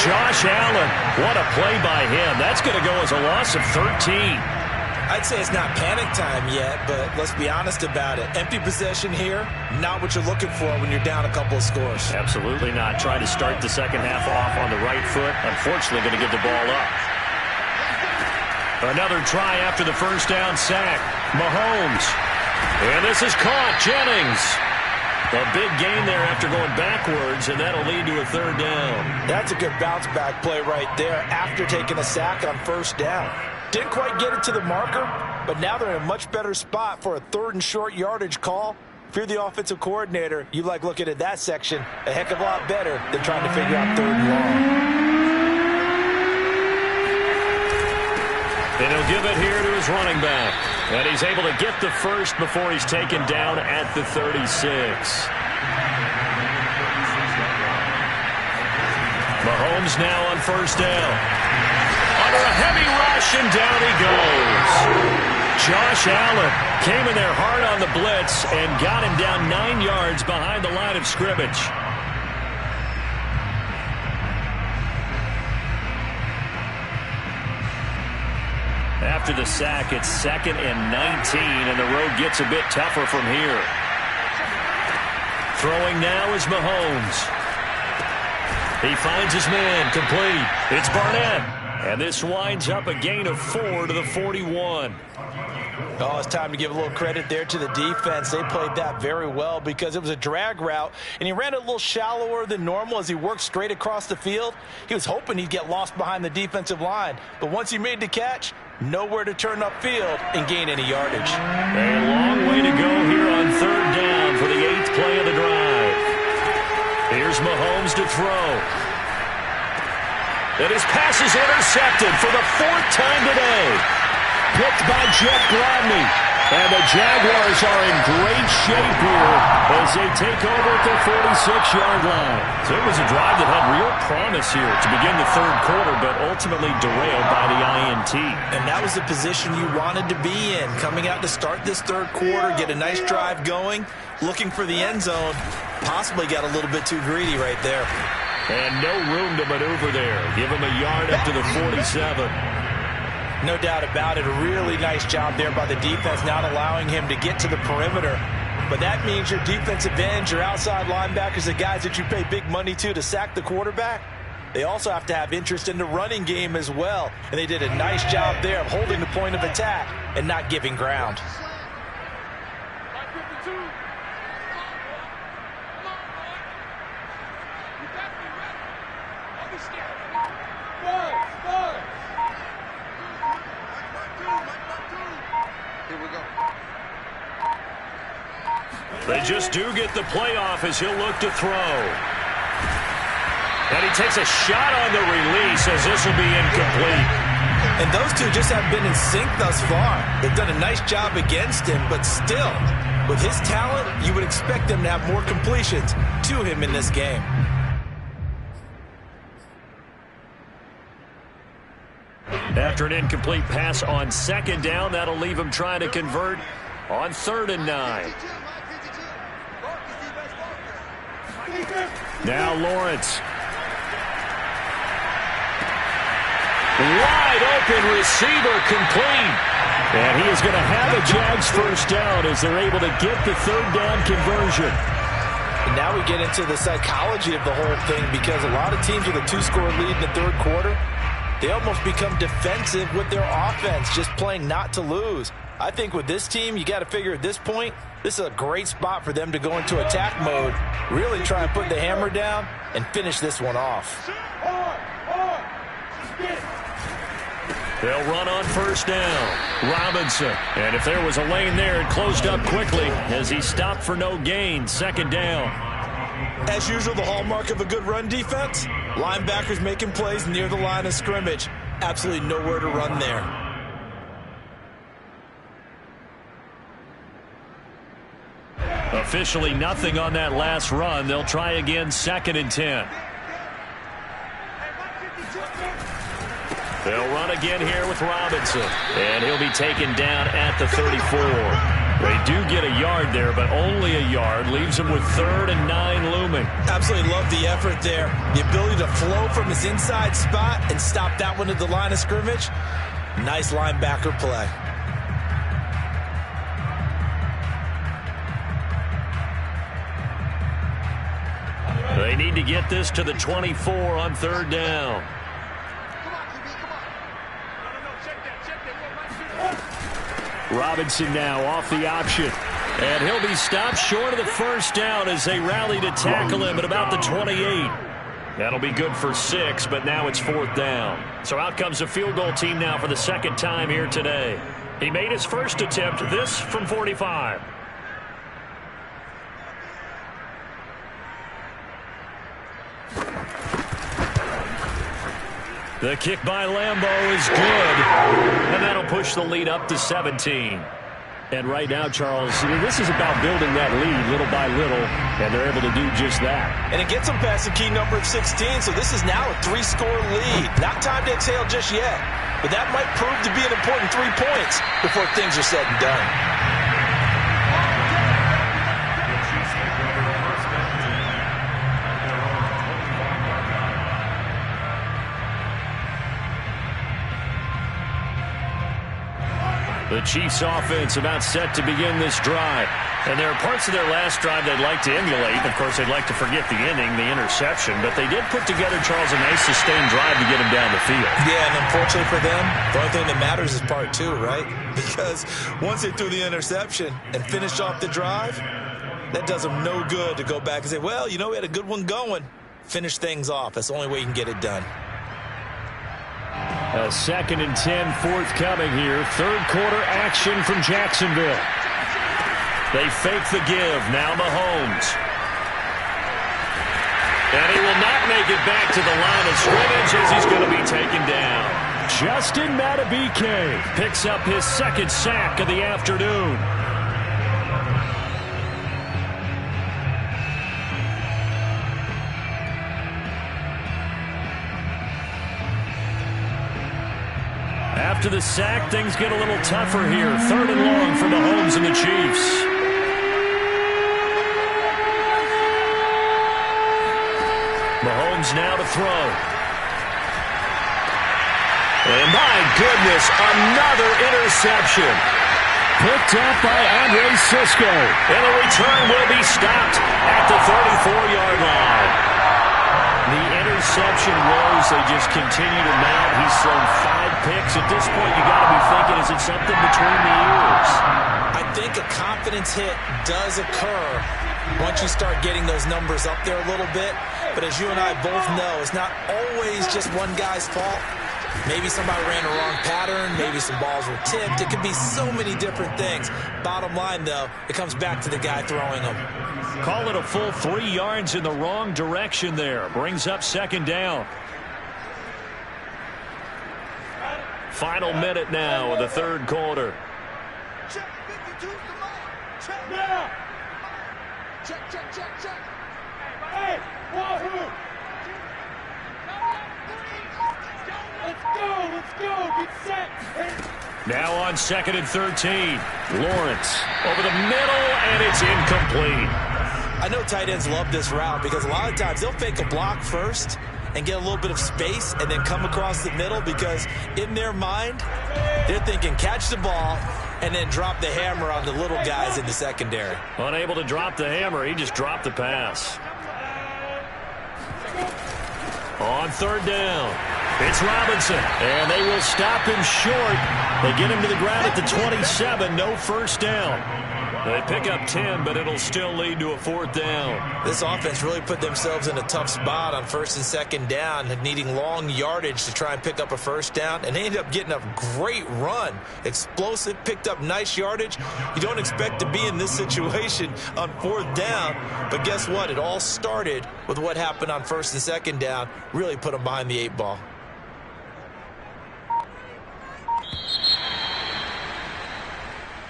Josh Allen, what a play by him. That's going to go as a loss of 13. I'd say it's not panic time yet, but let's be honest about it. Empty possession here, not what you're looking for when you're down a couple of scores. Absolutely not. Trying to start the second half off on the right foot. Unfortunately, going to give the ball up. Another try after the 1st down sack. Mahomes. And this is caught. Jennings. A big gain there after going backwards, and that'll lead to a 3rd down. That's a good bounce back play right there after taking a sack on 1st down. Didn't quite get it to the marker, but now they're in a much better spot for a 3rd and short yardage call. If you're the offensive coordinator, you like looking at that section a heck of a lot better than trying to figure out 3rd and long. And he'll give it here to his running back. And he's able to get the first before he's taken down at the 36. Mahomes now on 1st down. Under a heavy rush, and down he goes. Josh Allen came in there hard on the blitz and got him down 9 yards behind the line of scrimmage. After the sack, it's 2nd and 19, and the road gets a bit tougher from here. Throwing now is Mahomes. He finds his man, complete. It's Barnett. And this winds up a gain of 4 to the 41. Oh, it's time to give a little credit there to the defense. They played that very well because it was a drag route, and he ran it a little shallower than normal as he worked straight across the field. He was hoping he'd get lost behind the defensive line, but once he made the catch, nowhere to turn upfield and gain any yardage. A long way to go here on 3rd down for the 8th play of the drive. Here's Mahomes to throw. And his pass is intercepted for the 4th time today. Picked by Jeff Gladney. And the Jaguars are in great shape here as they take over at the 46-yard line. So it was a drive that had real promise here to begin the 3rd quarter, but ultimately derailed by the INT. And that was the position you wanted to be in. Coming out to start this 3rd quarter, get a nice drive going, looking for the end zone. Possibly got a little bit too greedy right there. And no room to maneuver there. Give him a yard up to the 47. No doubt about it. A really nice job there by the defense, not allowing him to get to the perimeter. But that means your defensive ends, your outside linebackers, the guys that you pay big money to sack the quarterback, they also have to have interest in the running game as well. And they did a nice job there of holding the point of attack and not giving ground. They just do get the playoff as he'll look to throw. And he takes a shot on the release as this will be incomplete. And those two just haven't been in sync thus far. They've done a nice job against him, but still, with his talent, you would expect them to have more completions to him in this game. After an incomplete pass on second down, that'll leave him trying to convert on 3rd and 9. Now Lawrence. Wide open receiver complete. And he is going to have a Jags first down as they're able to get the 3rd down conversion. And now we get into the psychology of the whole thing, because a lot of teams with a 2-score lead in the 3rd quarter, they almost become defensive with their offense, just playing not to lose. I think with this team, you got to figure at this point, this is a great spot for them to go into attack mode, really try and put the hammer down and finish this one off. They'll run on 1st down. Robinson. And if there was a lane there, it closed up quickly as he stopped for no gain. 2nd down. As usual, the hallmark of a good run defense, linebackers making plays near the line of scrimmage. Absolutely nowhere to run there. Officially nothing on that last run. They'll try again, 2nd and 10. They'll run again here with Robinson. And he'll be taken down at the 34. They do get a yard there, but only a yard. Leaves him with 3rd and 9 looming. Absolutely love the effort there. The ability to flow from his inside spot and stop that one at the line of scrimmage. Nice linebacker play. They need to get this to the 24 on 3rd down. Robinson now off the option. And he'll be stopped short of the 1st down as they rally to tackle him at about the 28. That'll be good for 6, but now it's 4th down. So out comes a field goal team now for the 2nd time here today. He made his first attempt, this from 45. The kick by Lambeau is good, and that'll push the lead up to 17. And right now, Charles, this is about building that lead little by little, and they're able to do just that. And it gets them past the key number of 16, so this is now a 3-score lead. Not time to exhale just yet, but that might prove to be an important 3 points before things are said and done. The Chiefs offense about set to begin this drive. And there are parts of their last drive they'd like to emulate. Of course, they'd like to forget the inning, the interception. But they did put together, Charles, a nice sustained drive to get him down the field. Yeah, and unfortunately for them, the only thing that matters is part 2, right? Because once they threw the interception and finished off the drive, that does them no good to go back and say, well, you know, we had a good one going. Finish things off. That's the only way you can get it done. A 2nd and 10 forthcoming here. 3rd quarter action from Jacksonville. They fake the give. Now Mahomes. And he will not make it back to the line of scrimmage as he's going to be taken down. Justin Madubuike picks up his 2nd sack of the afternoon. After the sack, things get a little tougher here. 3rd and long for Mahomes and the Chiefs. Mahomes now to throw. And my goodness, another interception. Picked up by Andre Sisco. And the return will be stopped at the 34-yard line. The interception woes, they just continue to mount. He's thrown 5 picks. At this point, you got to be thinking, is it something between the ears? I think a confidence hit does occur once you start getting those numbers up there a little bit. But as you and I both know, it's not always just one guy's fault. Maybe somebody ran a wrong pattern. Maybe some balls were tipped. It could be so many different things. Bottom line, though, it comes back to the guy throwing them. Call it a full 3 yards in the wrong direction there. Brings up 2nd down. Final minute now of the third quarter. Check, 52's the mark. Check. Yeah. Check. Hey, Wahoo. Let's go. Get set. Now on 2nd and 13. Lawrence over the middle, and it's incomplete. I know tight ends love this route because a lot of times they'll fake a block first and get a little bit of space and then come across the middle because in their mind, they're thinking catch the ball and then drop the hammer on the little guys in the secondary. Unable to drop the hammer, he just dropped the pass. On 3rd down, it's Robinson, and they will stop him short. They get him to the ground at the 27, no first down. They pick up 10, but it'll still lead to a 4th down. This offense really put themselves in a tough spot on 1st and 2nd down, needing long yardage to try and pick up a first down, and they ended up getting a great run. Explosive, picked up nice yardage. You don't expect to be in this situation on 4th down, but guess what? It all started with what happened on 1st and 2nd down. Really put them behind the 8 ball.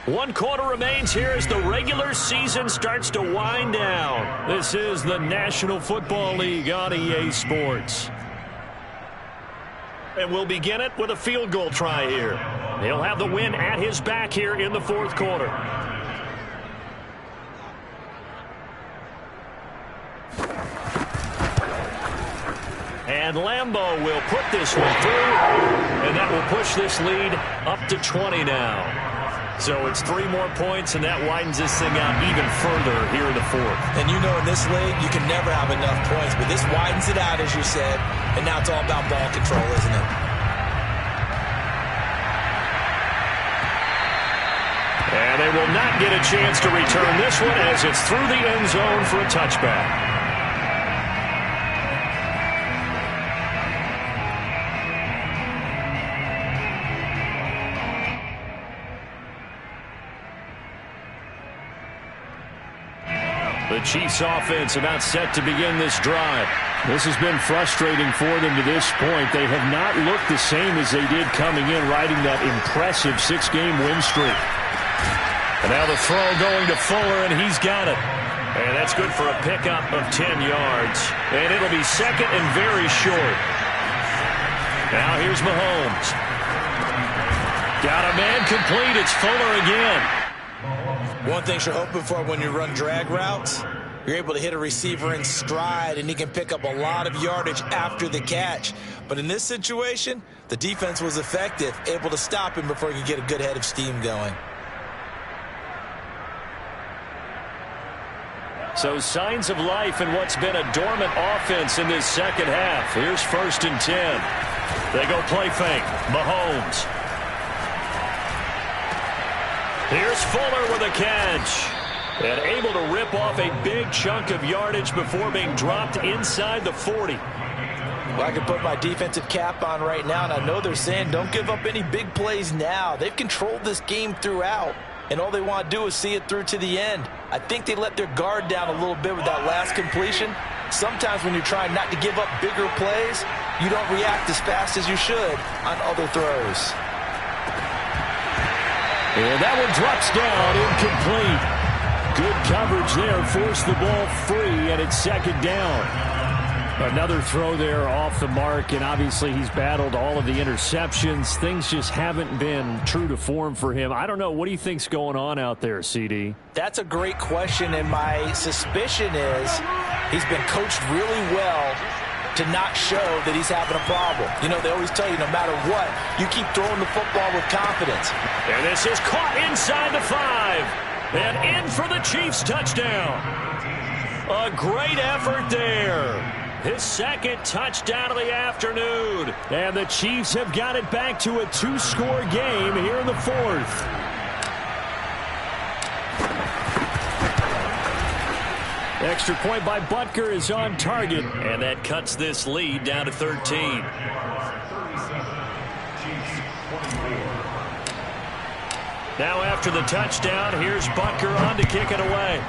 One quarter remains here as the regular season starts to wind down. This is the National Football League on EA Sports. And we'll begin it with a field goal try here. He'll have the win at his back here in the 4th quarter. And Lambeau will put this one through, and that will push this lead up to 20 now. So it's 3 more points, and that widens this thing out even further here in the 4th. And you know in this league, you can never have enough points, but this widens it out, as you said, and now it's all about ball control, isn't it? And they will not get a chance to return this one as it's through the end zone for a touchback. The Chiefs offense about set to begin this drive. This has been frustrating for them to this point. They have not looked the same as they did coming in, riding that impressive 6-game win streak. And now the throw going to Fuller, and he's got it. And that's good for a pickup of 10 yards. And it'll be 2nd and very short. Now here's Mahomes. Got a man complete. It's Fuller again. One thing you're hoping for when you run drag routes, you're able to hit a receiver in stride, and he can pick up a lot of yardage after the catch. But in this situation, the defense was effective, able to stop him before he could get a good head of steam going. So signs of life in what's been a dormant offense in this second half. Here's 1st and 10. They go play fake. Mahomes. Here's Fuller with a catch. And able to rip off a big chunk of yardage before being dropped inside the 40. Well, I can put my defensive cap on right now, and I know they're saying don't give up any big plays now. They've controlled this game throughout, and all they want to do is see it through to the end. I think they let their guard down a little bit with that last completion. Sometimes when you're trying not to give up bigger plays, you don't react as fast as you should on other throws. And that one drops down, incomplete. Good coverage there, forced the ball free, and it's 2nd down. Another throw there off the mark, and obviously he's battled all of the interceptions. Things just haven't been true to form for him. I don't know. What do you think's going on out there, CD? That's a great question, and my suspicion is he's been coached really well to not show that he's having a problem. You know, they always tell you no matter what, you keep throwing the football with confidence. And this is caught inside the 5. And in for the Chiefs touchdown. A great effort there. His 2nd touchdown of the afternoon. And the Chiefs have got it back to a 2-score game here in the 4th. Extra point by Butker is on target, and that cuts this lead down to 13. Now after the touchdown, here's Butker on to kick it away.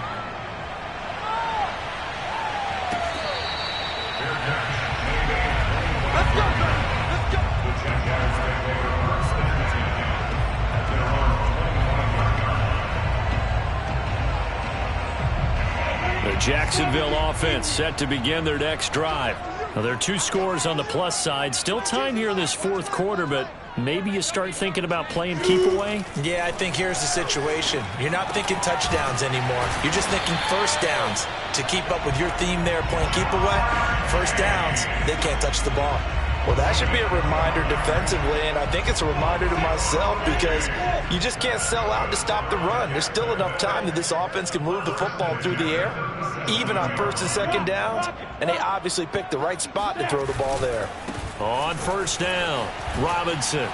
Let's go. Jacksonville offense set to begin their next drive. Now, there are 2 scores on the plus side. Still time here in this fourth quarter, but maybe you start thinking about playing keep away? Yeah, I think here's the situation. You're not thinking touchdowns anymore. You're just thinking first downs. To keep up with your theme there, playing keep away, first downs, they can't touch the ball. Well, that should be a reminder defensively, and I think it's a reminder to myself because you just can't sell out to stop the run. There's still enough time that this offense can move the football through the air, even on first and second downs, and they obviously picked the right spot to throw the ball there. On first down, Robinson.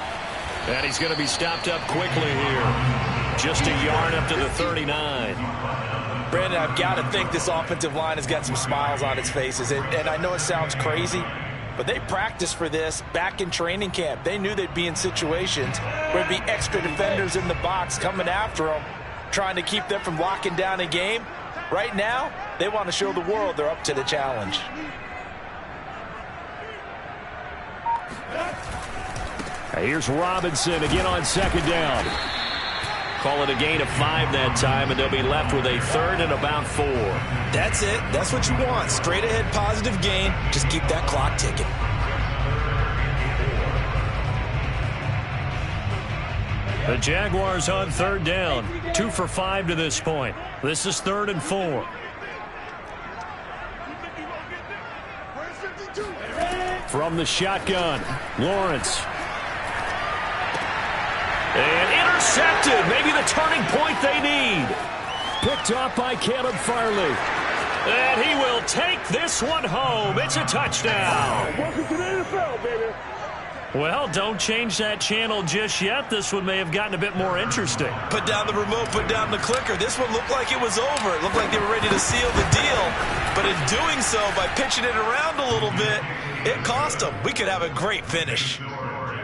And he's going to be stopped up quickly here. Just a yard up to the 39. Brandon, I've got to think this offensive line has got some smiles on its faces, and I know it sounds crazy, but they practiced for this back in training camp. They knew they'd be in situations where there'd be extra defenders in the box coming after them, trying to keep them from locking down a game. Right now, they want to show the world they're up to the challenge. Here's Robinson again on second down. Call it a gain of 5 that time, and they'll be left with a 3rd and about 4. That's it. That's what you want. Straight ahead positive gain. Just keep that clock ticking. The Jaguars on 3rd down. 2 for 5 to this point. This is 3rd and 4. From the shotgun, Lawrence. And intercepted. Maybe the turning point they need. Picked off by Caleb Farley. And he will take this one home. It's a touchdown. Welcome to the NFL, baby. Well, don't change that channel just yet. This one may have gotten a bit more interesting. Put down the remote, put down the clicker. This one looked like it was over. It looked like they were ready to seal the deal. But in doing so, by pitching it around a little bit, it cost them. We could have a great finish.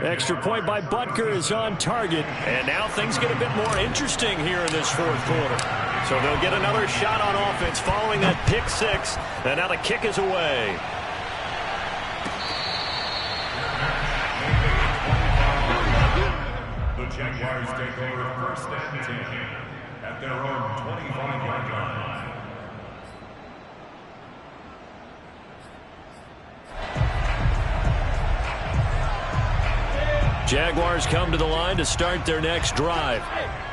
Extra point by Butker is on target. And now things get a bit more interesting here in this fourth quarter. So they'll get another shot on offense following that pick 6. And now the kick is away. The Jaguars take over first and 10 at their own 25-yard line. Jaguars come to the line to start their next drive.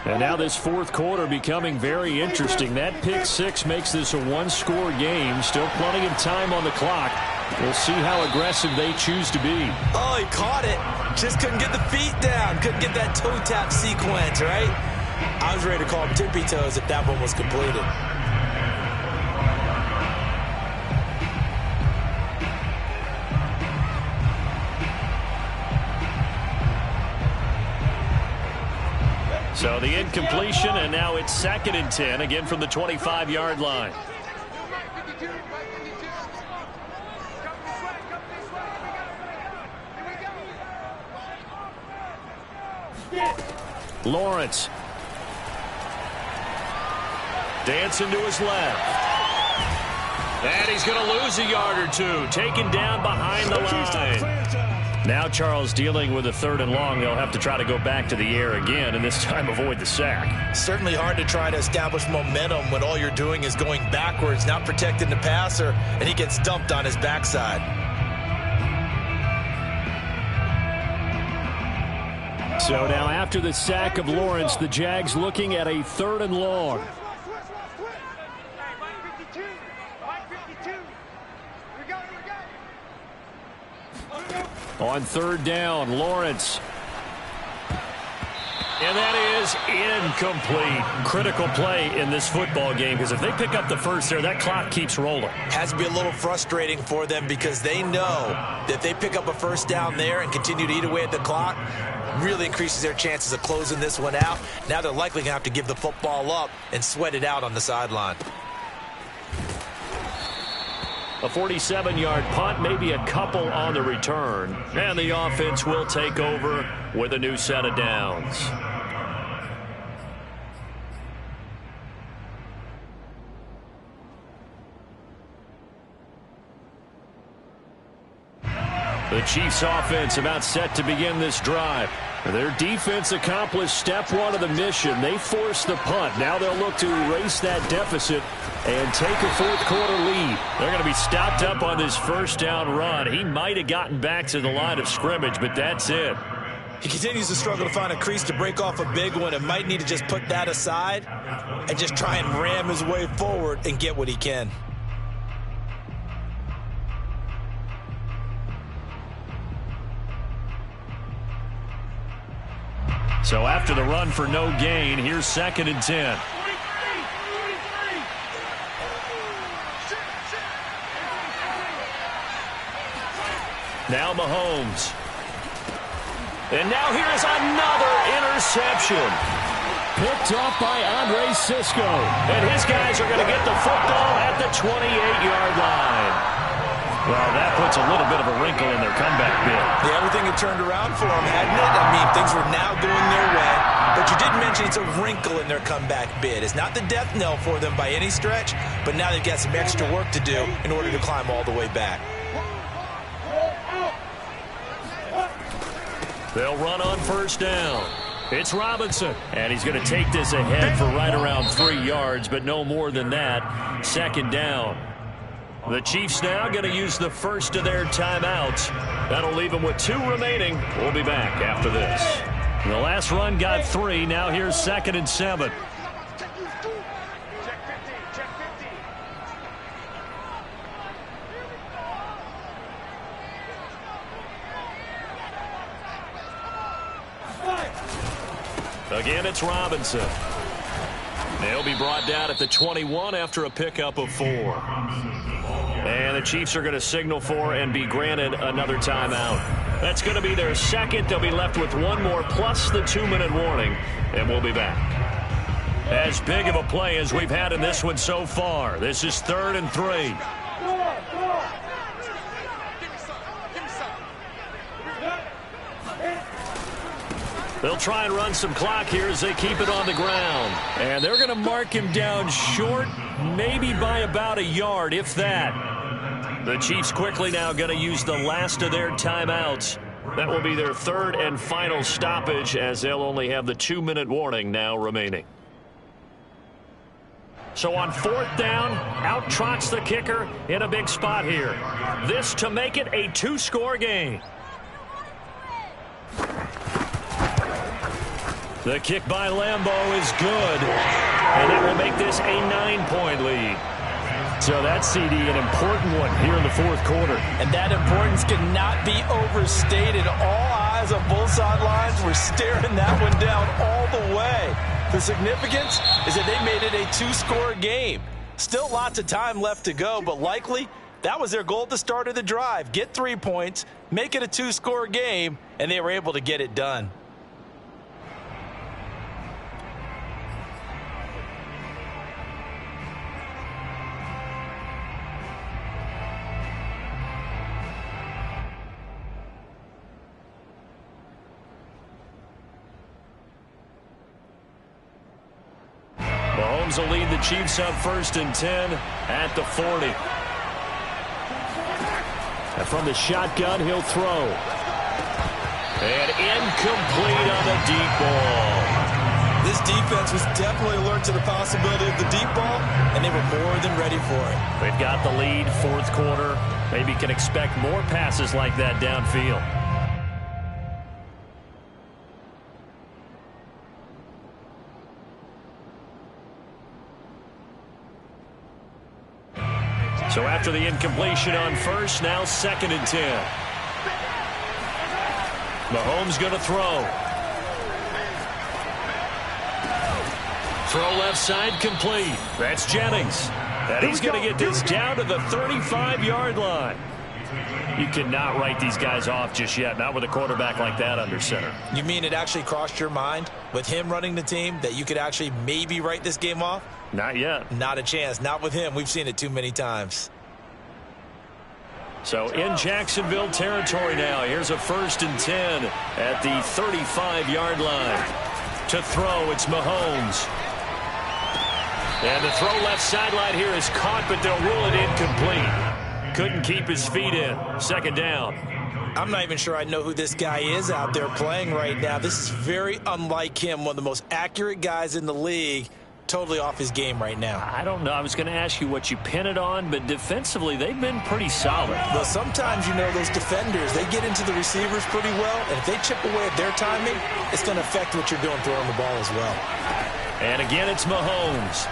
And now this fourth quarter becoming very interesting. That pick 6 makes this a 1-score game. Still plenty of time on the clock. We'll see how aggressive they choose to be. Oh, he caught it. Just couldn't get the feet down. Couldn't get that toe tap sequence, right? I was ready to call him tippy toes if that one was completed. So the incompletion, and now it's 2nd and 10, again from the 25-yard line. Lawrence. Dancing to his left. And he's going to lose a yard or 2. Taken down behind the line. Now Charles dealing with a 3rd and long. They'll have to try to go back to the air again, and this time avoid the sack. Certainly hard to try to establish momentum when all you're doing is going backwards, not protecting the passer, and he gets dumped on his backside. So now after the sack of Lawrence, the Jags looking at a 3rd and long. On 3rd down, Lawrence. And that is incomplete. Critical play in this football game, because if they pick up the first there, that clock keeps rolling. Has to be a little frustrating for them because they know that if they pick up a first down there and continue to eat away at the clock, really increases their chances of closing this one out. Now they're likely going to have to give the football up and sweat it out on the sideline. A 47-yard punt, maybe a couple on the return. And the offense will take over with a new set of downs. The Chiefs offense about set to begin this drive. Their defense accomplished step one of the mission. They forced the punt. Now they'll look to erase that deficit and take a fourth-quarter lead. They're going to be stopped up on this first down run. He might have gotten back to the line of scrimmage, but that's it. He continues to struggle to find a crease to break off a big one and might need to just put that aside and just try and ram his way forward and get what he can. So after the run for no gain, here's 2nd and 10. Now Mahomes. And now here is another interception. Picked off by Andre Sisco. And his guys are going to get the football at the 28-yard line. Well, that puts a little bit of a wrinkle in their comeback bid. Yeah, everything had turned around for them, hadn't it? I mean, things were now going their way. But you did mention it's a wrinkle in their comeback bid. It's not the death knell for them by any stretch, but now they've got some extra work to do in order to climb all the way back. They'll run on first down. It's Robinson, and he's going to take this ahead for right around 3 yards, but no more than that. 2nd down. The Chiefs now going to use the first of their timeouts. That'll leave them with 2 remaining. We'll be back after this. The last run got 3. Now here's 2nd and 7. Again, it's Robinson. They'll be brought down at the 21 after a pickup of 4. And the Chiefs are going to signal for and be granted another timeout. That's going to be their second. They'll be left with 1 more plus the 2-minute warning, and we'll be back. As big of a play as we've had in this one so far. This is 3rd and 3. They'll try and run some clock here as they keep it on the ground. And they're going to mark him down short, maybe by about 1 yard, if that. The Chiefs quickly now going to use the last of their timeouts. That will be their 3rd and final stoppage, as they'll only have the 2-minute warning now remaining. So on 4th down, out trots the kicker in a big spot here. This to make it a 2-score game. The kick by Lambeau is good, and that will make this a 9-point lead. So that's, CD, an important one here in the 4th quarter. And that importance cannot be overstated. All eyes on both sidelines were staring that one down all the way. The significance is that they made it a 2-score game. Still lots of time left to go, but likely that was their goal at the start of the drive. Get 3 points, make it a 2-score game, and they were able to get it done. Mahomes will lead the Chiefs up 1st and 10 at the 40. And from the shotgun, he'll throw. And incomplete on the deep ball. This defense was definitely alert to the possibility of the deep ball, and they were more than ready for it. They've got the lead, 4th quarter. Maybe can expect more passes like that downfield. So after the incompletion on first, now 2nd and 10. Mahomes going to throw. Throw left side complete. That's Jennings. And he's going to get this down to the 35-yard line. You cannot write these guys off just yet, not with a quarterback like that under center. You mean it actually crossed your mind with him running the team that you could actually maybe write this game off? Not yet. Not a chance. Not with him. We've seen it too many times. So in Jacksonville territory now. Here's a 1st and 10 at the 35-yard line. To throw, it's Mahomes. And the throw left sideline here is caught, but they'll rule it incomplete. Couldn't keep his feet in. 2nd down. I'm not even sure I know who this guy is out there playing right now. This is very unlike him, one of the most accurate guys in the league. Totally off his game right now. I don't know. I was going to ask you what you pin it on, but defensively, they've been pretty solid. Well, sometimes, you know, those defenders, they get into the receivers pretty well, and if they chip away at their timing, it's going to affect what you're doing throwing the ball as well. And again, it's Mahomes.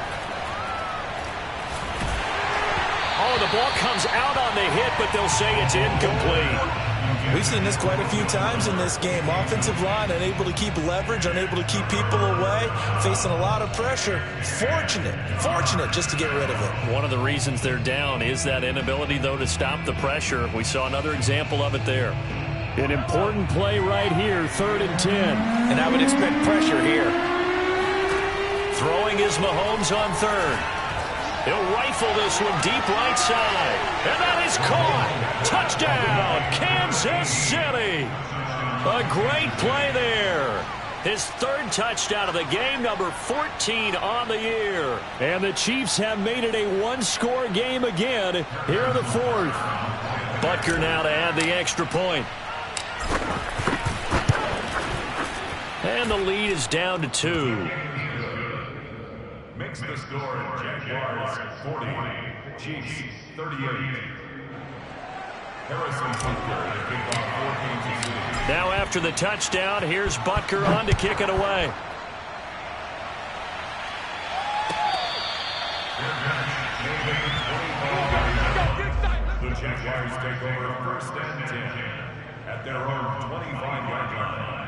Oh, the ball comes out on the hit, but they'll say it's incomplete. We've seen this quite a few times in this game. Offensive line unable to keep leverage, unable to keep people away, facing a lot of pressure. Fortunate just to get rid of it. One of the reasons they're down is that inability, though, to stop the pressure. We saw another example of it there. An important play right here, 3rd and 10. And I would expect pressure here. Throwing is Mahomes on 3rd. He'll rifle this one deep right side. And that is caught. Touchdown, Kansas City. A great play there. His 3rd touchdown of the game, number 14 on the year. And the Chiefs have made it a one-score game again here in the 4th. Butker now to add the extra point. And the lead is down to 2. Makes the score Jaguars 40, Chiefs 38. Harrison Butker to kick off for Kansas City. Now after the touchdown, here's Butker on to kick it away. The Jaguars take over 1st and 10 at their own 25-yard line.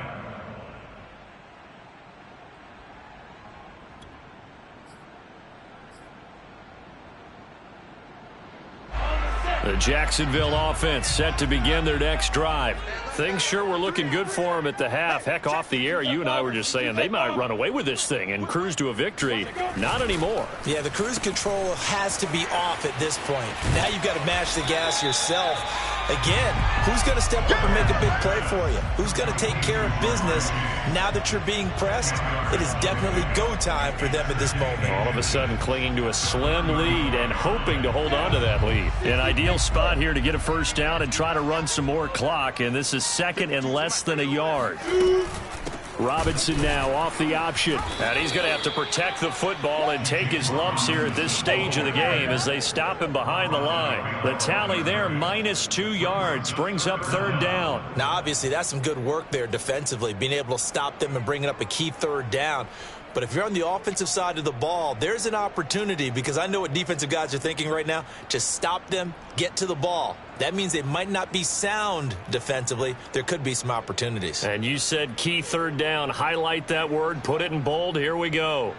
The Jacksonville offense set to begin their next drive. Things sure were looking good for them at the half. Heck, off the air, you and I were just saying they might run away with this thing and cruise to a victory. Not anymore. Yeah, the cruise control has to be off at this point. Now you've got to match the gas yourself. Again, who's going to step up and make a big play for you? Who's going to take care of business now that you're being pressed? It is definitely go time for them at this moment. All of a sudden clinging to a slim lead and hoping to hold on to that lead. An ideal spot here to get a 1st down and try to run some more clock, and this is 2nd and less than a yard. Robinson now off the option. And he's going to have to protect the football and take his lumps here at this stage of the game as they stop him behind the line. The tally there, -2 yards, brings up 3rd down. Now, obviously, that's some good work there defensively, being able to stop them and bringing up a key 3rd down. But if you're on the offensive side of the ball, there's an opportunity, because I know what defensive guys are thinking right now. Just stop them, get to the ball. That means they might not be sound defensively. There could be some opportunities. And you said key 3rd down. Highlight that word, put it in bold. Here we go.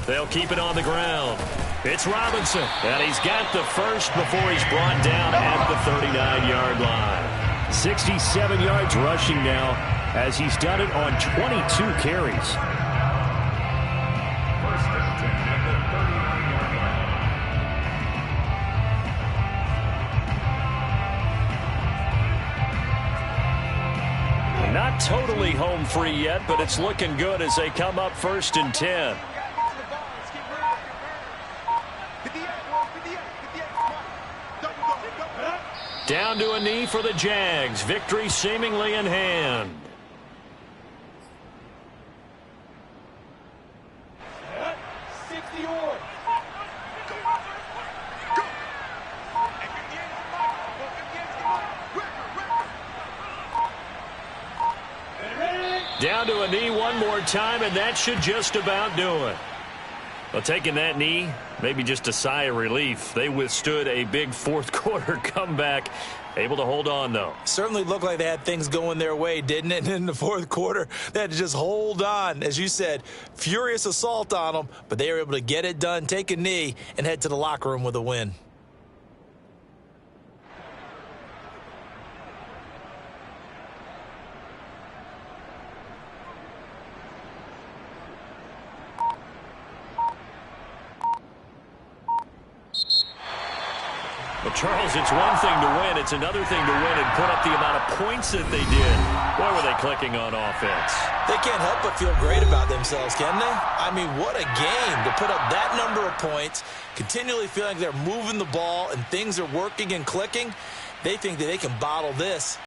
They'll keep it on the ground. It's Robinson, and he's got the 1st before he's brought down at the 39-yard line. 67 yards rushing now as he's done it on 22 carries. Not totally home free yet, but it's looking good as they come up 1st and 10. Down to a knee for the Jags. Victory seemingly in hand. Down to a knee one more time, and that should just about do it. Well, taking that knee, maybe just a sigh of relief. They withstood a big fourth-quarter comeback. Able to hold on, though. Certainly looked like they had things going their way, didn't it? And in the fourth quarter, they had to just hold on. As you said, furious assault on them, but they were able to get it done, take a knee, and head to the locker room with a win. Well, Charles, it's one thing to win. It's another thing to win and put up the amount of points that they did. Boy, were they clicking on offense. They can't help but feel great about themselves, can they? I mean, what a game to put up that number of points, continually feeling like they're moving the ball and things are working and clicking. They think that they can bottle this